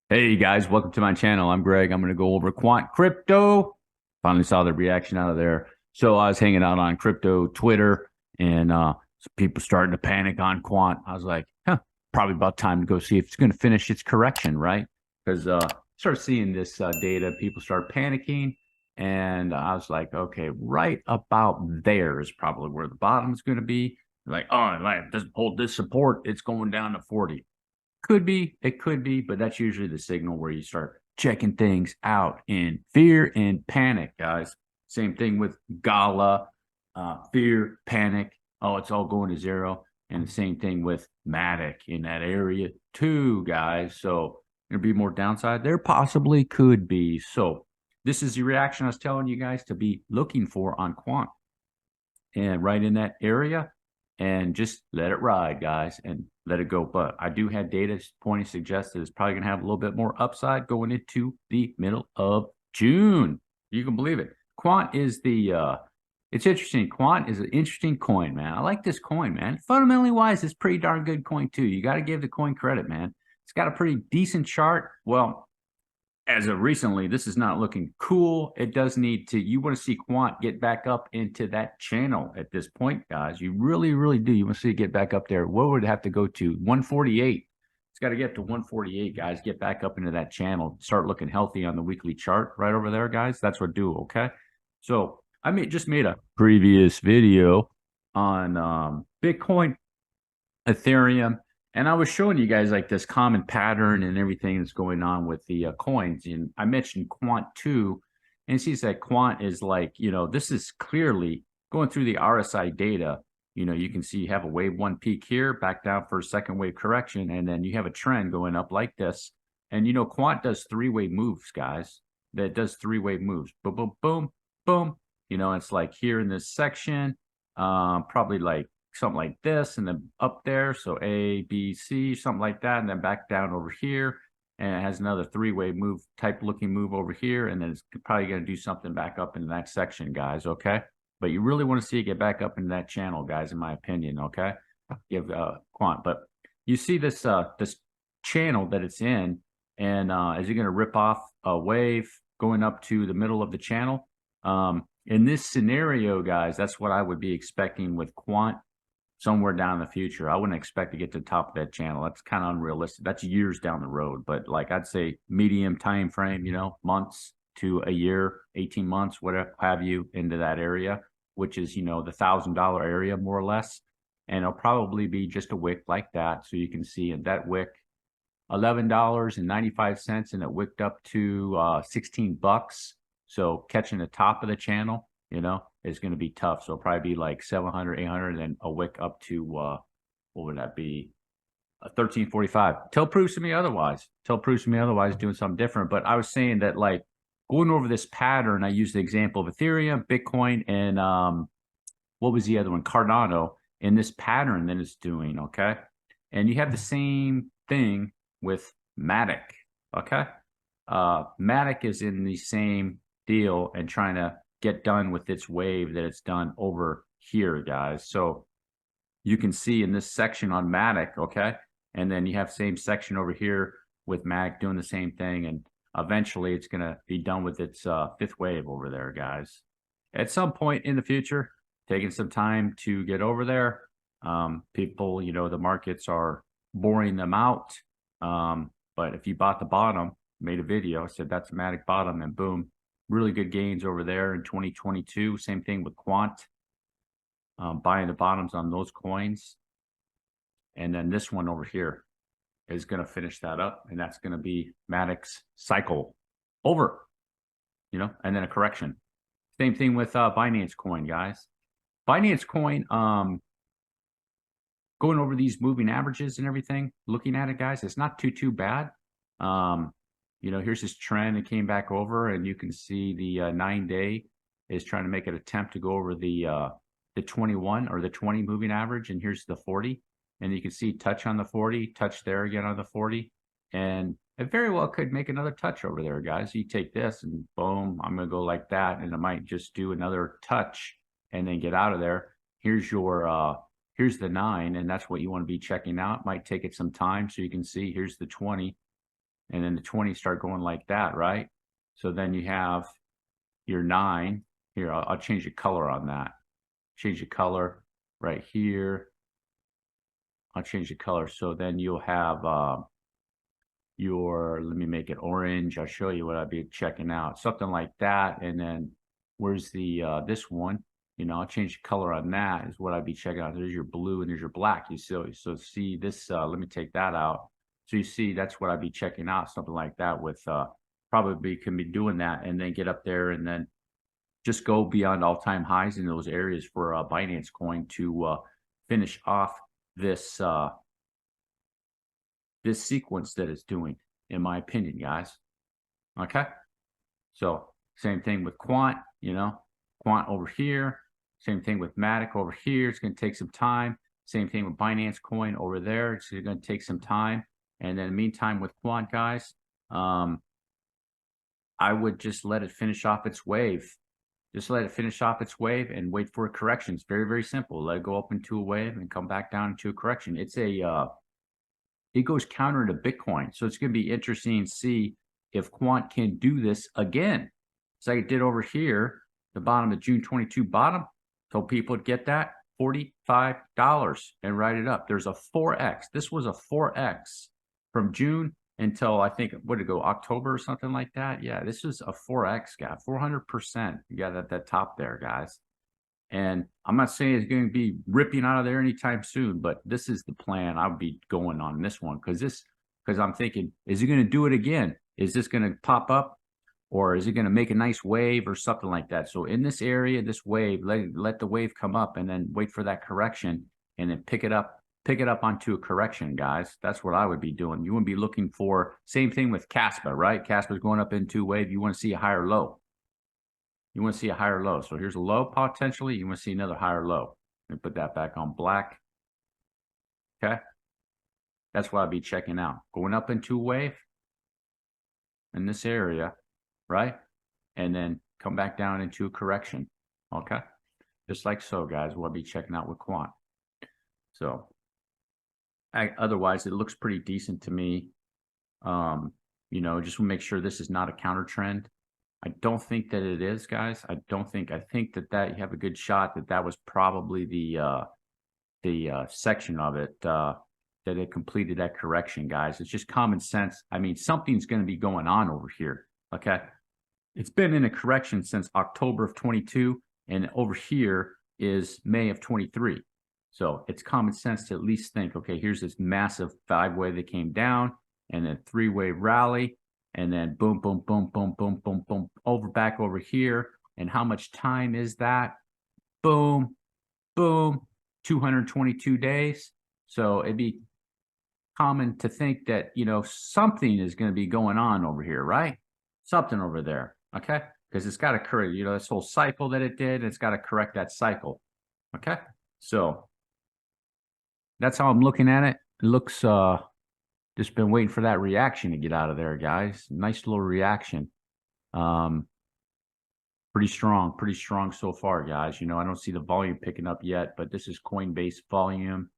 Hey guys, welcome to my channel. I'm Greg. I'm going to go over Quant Crypto. Finally saw the reaction out of there. So I was hanging out on crypto Twitter and some people starting to panic on Quant. I was like, probably about time to go see if it's going to finish its correction, right? Because start seeing this data, people start panicking. And I was like, okay, right about there is probably where the bottom is going to be. Like, oh, it doesn't hold this support. It's going down to 40. Could be, it could be, but that's usually the signal where you start checking things out in fear and panic, guys. Same thing with Gala, fear, panic. Oh, it's all going to zero. And the same thing with Matic in that area too, guys. So there'd be more downside. There possibly could be. So this is the reaction I was telling you guys to be looking for on Quant and right in that area and just let it ride, guys, and let it go. But I do have data pointing suggests that it's probably going to have a little bit more upside going into the middle of June. You can believe it. Quant is it's interesting. Quant is an interesting coin, man. I like this coin, man. Fundamentally wise, it's pretty darn good coin too. You got to give the coin credit, man. It's got a pretty decent chart. Well, as of recently, this is not looking cool. It does need to, you want to see Quant get back up into that channel at this point, guys. You really, really do. You want to see it get back up there. What would it have to go to? 148. It's got to get to 148, guys. Get back up into that channel. Start looking healthy on the weekly chart right over there, guys. That's what do, okay? So just made a previous video on Bitcoin, Ethereum, and I was showing you guys like this common pattern and everything that's going on with the coins. And I mentioned Quant 2, and it seems that Quant is like, this is clearly going through the RSI data. You can see you have a wave one peak here, back down for a second wave correction, and then you have a trend going up like this. And Quant does three-way moves, guys. That does three-way moves. Boom, boom, boom, boom. It's like here in this section, probably like something like this, and then up there. So A, B, C, something like that, and then back down over here. And it has another three-way move type looking move over here. And then it's probably going to do something back up in that section, guys. Okay. But you really want to see it get back up in that channel, guys, in my opinion. Okay. Give Quant. But you see this channel that it's in, and is it going to rip off a wave going up to the middle of the channel? In this scenario, guys, that's what I would be expecting with Quant somewhere down in the future. I wouldn't expect to get to the top of that channel. That's kind of unrealistic. That's years down the road. But like I'd say medium time frame, months to a year, 18 months, whatever have you, into that area, which is, the $1,000 area more or less. And it'll probably be just a wick like that. So you can see in that wick, $11.95, and it wicked up to 16 bucks. So catching the top of the channel, is going to be tough. So it'll probably be like 700, 800, and then a wick up to what would that be? 1345. Till proves to me otherwise. Till proves to me otherwise, doing something different. But I was saying that like going over this pattern, I used the example of Ethereum, Bitcoin, and what was the other one? Cardano, in this pattern that it's doing. Okay. And you have the same thing with Matic. Okay. Matic is in the same deal and trying to get done with its wave that it's done over here, guys. So you can see in this section on Matic, okay? And then you have same section over here with Matic doing the same thing. And eventually it's going to be done with its fifth wave over there, guys. At some point in the future, taking some time to get over there. People, the markets are boring them out. But if you bought the bottom, made a video, said that's a Matic bottom, and boom, really good gains over there in 2022. Same thing with Quant, buying the bottoms on those coins. And then this one over here is going to finish that up, and that's going to be Matic's cycle over, and then a correction. Same thing with Binance Coin, guys. Binance Coin, going over these moving averages and everything, looking at it, guys, it's not too bad. Here's this trend. It came back over, and you can see the 9-day is trying to make an attempt to go over the 21 or the 20 moving average, and here's the 40. And you can see touch on the 40, touch there again on the 40, and it very well could make another touch over there, guys. You take this and boom, I'm going to go like that, and it might just do another touch and then get out of there. Here's your here's the 9, and that's what you want to be checking out. Might take it some time, so you can see here's the 20. and then the 20 start going like that, right? So then you have your 9 here. I'll change the color on that. Change the color right here. I'll change the color. So then you'll have let me make it orange. I'll show you what I'd be checking out. Something like that. And then where's the this one? You know, I'll change the color on that is what I'd be checking out. There's your blue and there's your black. You see, so see this, let me take that out. So you see, that's what I'd be checking out, something like that with, probably can be doing that and then get up there and then just go beyond all-time highs in those areas for Binance Coin to finish off this, this sequence that it's doing, in my opinion, guys. Okay. So same thing with Quant, you know, Quant over here. Same thing with Matic over here. It's going to take some time. Same thing with Binance Coin over there. It's going to take some time. And then in the meantime with Quant, guys, I would just let it finish off its wave. Just let it finish off its wave and wait for a correction. It's very, very simple. Let it go up into a wave and come back down into a correction. It's a, it goes counter to Bitcoin. So it's going to be interesting to see if Quant can do this again. It's like it did over here, the bottom of June 22 bottom. Told people to get that $45 and write it up. There's a 4X. This was a 4X from June until I think, what did it go, October or something like that? Yeah, this is a 4X, guy, 400%. You got at that top there, guys. And I'm not saying it's going to be ripping out of there anytime soon, but this is the plan. I'll be going on this one because I'm thinking, is he going to do it again? Is this going to pop up? Or is it going to make a nice wave or something like that? So in this area, this wave, let the wave come up and then wait for that correction and then pick it up onto a correction, guys. That's what I would be doing. You wouldn't be looking for, same thing with Caspa, right? Caspa's going up into a wave. You want to see a higher low. You want to see a higher low. So here's a low potentially. You want to see another higher low. Let me put that back on black. Okay. That's what I'd be checking out. Going up into a wave in this area, right? And then come back down into a correction. Okay. Just like so, guys, we'll be checking out with Quant. So otherwise, it looks pretty decent to me. You know, just make sure this is not a counter trend. I don't think that it is, guys. I think that you have a good shot that was probably the section of it that it completed that correction, guys. It's just common sense. I mean, something's going to be going on over here. Okay. It's been in a correction since October of 22, and over here is May of 23. So it's common sense to at least think, okay, here's this massive 5-wave that came down, and then 3-wave rally, and then boom, boom, boom, boom, boom, boom, boom, back over here. And how much time is that? Boom, boom, 222 days. So it'd be common to think that, you know, something is going to be going on over here, right? Something over there. Okay, because it's got to correct, you know, this whole cycle that it did, it's got to correct that cycle. Okay, so that's how I'm looking at it. It looks just been waiting for that reaction to get out of there, guys. Nice little reaction. Pretty strong so far, guys. You know, I don't see the volume picking up yet, but this is Coinbase volume.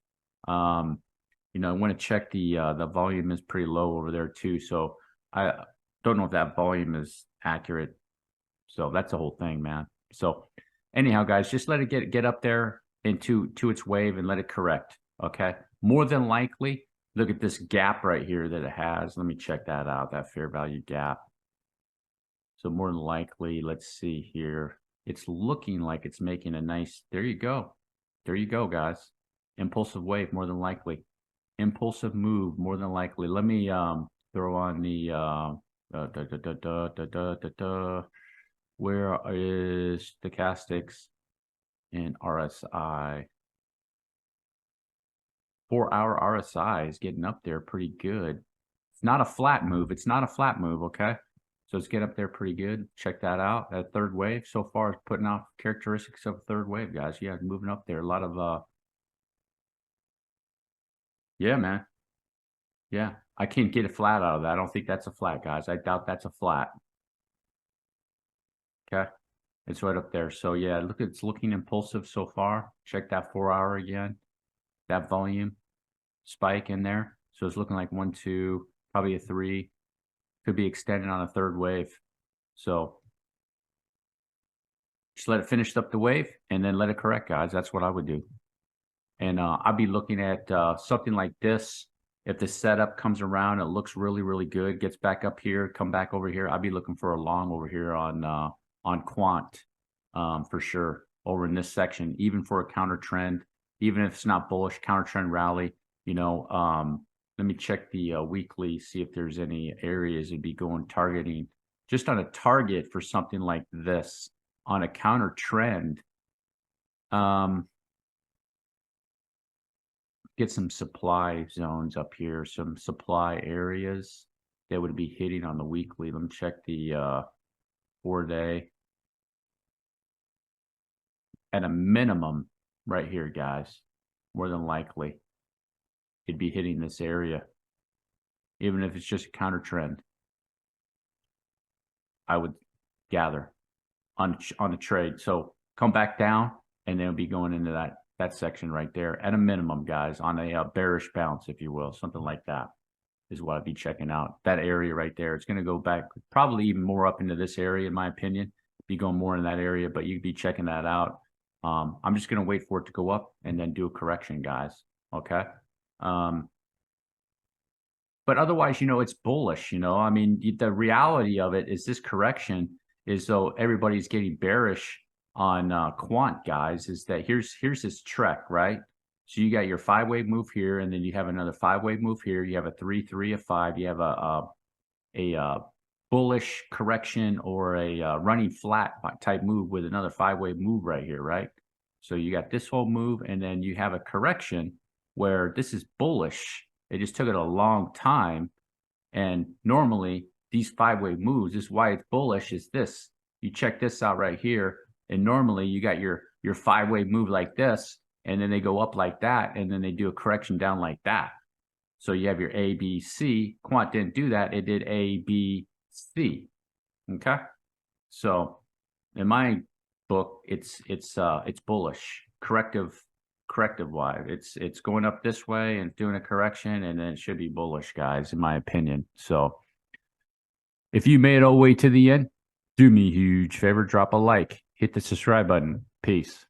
You know, I want to check the volume is pretty low over there too. So I don't know if that volume is accurate. So that's the whole thing, man. So anyhow, guys, just let it get up there into its wave and let it correct. Okay. More than likely, look at this gap right here that it has. Let me check that out, that fair value gap. So more than likely, let's see here. It's looking like it's making a nice, there you go. There you go, guys. Impulsive wave, more than likely. Impulsive move, more than likely. Let me throw on the where is stochastics and RSI? 4-hour RSI is getting up there pretty good. It's not a flat move. It's not a flat move, okay? So it's getting up there pretty good. Check that out. That third wave so far is putting out characteristics of a third wave, guys. Yeah, moving up there. A lot of yeah, man. Yeah, I can't get a flat out of that. I don't think that's a flat, guys. I doubt that's a flat. Okay, it's right up there. So yeah, look, it's looking impulsive so far. Check that 4-hour again. That volume spike in there. So it's looking like 1, 2, probably a 3. Could be extended on a third wave. So just let it finish up the wave and then let it correct, guys. That's what I would do. And I'd be looking at something like this. If the setup comes around, it looks really, really good, gets back up here, come back over here, I'd be looking for a long over here on Quant for sure, over in this section, even for a counter trend, even if it's not bullish, counter trend rally. You know, let me check the weekly, see if there's any areas it'd be going targeting. Just on a target for something like this, on a counter trend, get some supply zones up here, some supply areas that would be hitting on the weekly. Let me check the 4-day. At a minimum, right here, guys, more than likely, it'd be hitting this area, even if it's just a counter trend. I would gather on the trade. So come back down, and then it'll be going into that section right there at a minimum, guys, on a bearish bounce, if you will, something like that is what I'd be checking out. That area right there, it's going to go back probably even more up into this area, in my opinion. Be going more in that area, but you'd be checking that out. I'm just going to wait for it to go up and then do a correction, guys. Okay. But otherwise, you know, it's bullish. You know, I mean, the reality of it is this correction is, though everybody's getting bearish on Quant, guys, is that here's this trek, right? So you got your 5-wave move here, and then you have another 5-wave move here. You have a 3, a 5. You have a bullish correction or a running flat type move with another 5-wave move right here, right? So you got this whole move, and then you have a correction where this is bullish. It just took it a long time. And normally these 5-wave moves, this is why it's bullish, is this. You check this out right here. And normally you got your 5-wave move like this, and then they go up like that, and then they do a correction down like that. So you have your A, B, C. Quant didn't do that. It did A, B, C. Okay. So in my book, it's bullish, corrective wise. It's going up this way and doing a correction, and then it should be bullish, guys, in my opinion. So if you made it all the way to the end, do me a huge favor, drop a like, hit the subscribe button. Peace.